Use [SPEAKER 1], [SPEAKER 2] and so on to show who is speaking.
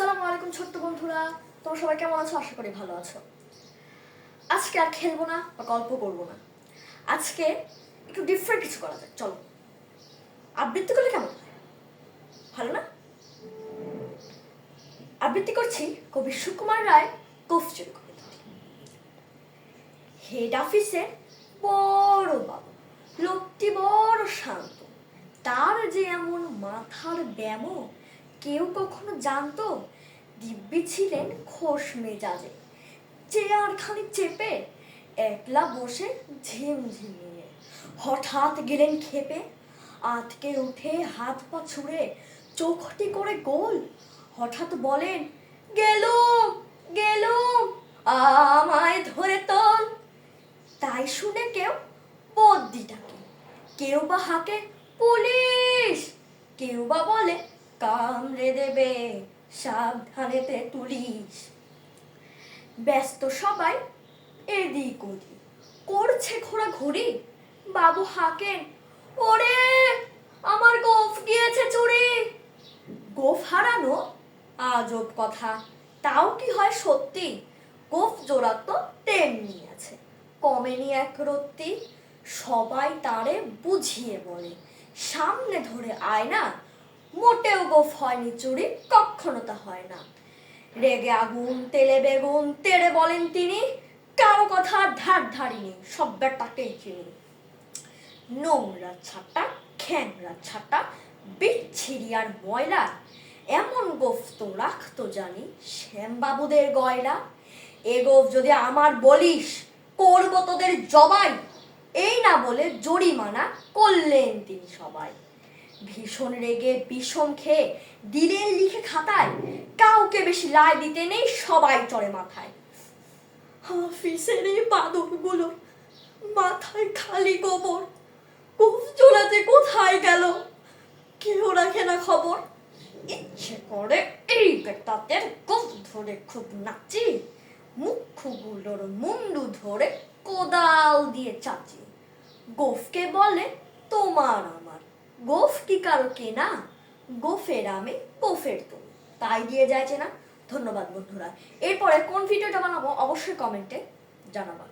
[SPEAKER 1] আসসালামু আলাইকুম ছোট্ট বন্ধুরা, তোমরা সবাই কেমন আছো? আশা করি ভালো আছো। আজকে আর খেলবো না বা গল্প করবো না, আজকে একটু ডিফারেন্ট কিছু করা যাক। চলো, আবৃত্তি করলে কেমন হয়? ভালো না? আবৃত্তি করছি কবি সুকুমার রায় কফচুরি কবিতাটি। হেড অফিসে বড় বাবু, লোকটি বড় শান্ত, তার যে এমন মাথার ব্যামো কেউ কখনো জানতো? দিব্যি ছিলেন খোশ মেজাজে, চেয়ারখানি চেপে একলা বসে ঝিমঝিমিয়ে। হঠাৎ গেলেন খেপে, আতকে উঠে হাত পা ছুঁড়ে চোখটি করে গোল। হঠাৎ বলেন, গেলুম গেলুম, আমায় ধরে তোল। তাই শুনে কেউ বদ্যি ডাকে, কেউ বা হাঁকে পুলিশ, কেউ বা বলে কামড়ে দেবে, সাবধানেতে তুলিস। ব্যস্ত সবাই এদিক ওদিক, করছে ঘোরাঘুরি। বাবু হাঁকেন, ওরে আমার গোফ গিয়েছে চুরি। গোফ হারানো আজব কথা, তাও কি হয় সত্যি? গোফ জোড়া তো তেমনি আছে, কমেনি এক রত্তি। সবাই তারে বুঝিয়ে বলে, সামনে ধরে আয়না, মোটেও গোফ হয়নি চুরি, কখনো তা হয় না। রেগে আগুন তেলে বেগুন তেড়ে বলেন তিনি, কারো কথা ধার ধারিনি, সব ব্যাটাকেই চিনি। নোংরা ছাটা, খ্যাংরা ছাটা, বিচ্ছিরি আর ময়লা, এমন গোফ তো রাখতো জানি শ্যামবাবুদের গয়লা। এ গোফ যদি আমার বলিস, করবো তোদের জবাই। এই না বলে জরিমানা করলেন তিনি সবাই। ভীষণ রেগে বিষম খেয়ে দিলেন লিখে খাতায়, কাউকে বেশি লাই দিতে নেই, সবাই চড়ে মাথায়। অফিসের এই বাদরগুলো মাথায় খালি গোবর, গোফ জোড়াতে কোথায় গেল কেউ রাখে না খবর। ইচ্ছে করে এই বেটাদের গোফ ধরে খুব নাচি, মুখগুলোর মুন্ডু ধরে কোদাল দিয়ে চাচি। গোফকে বলে তোমার আমার, গোফ কি কারো কেনা? গোফের আমি গোফের তুমি, তাই দিয়ে যায় চেনা। ধন্যবাদ বন্ধুরা। এরপরে কোন ভিডিওটা বানাবো অবশ্যই কমেন্টে জানাবা।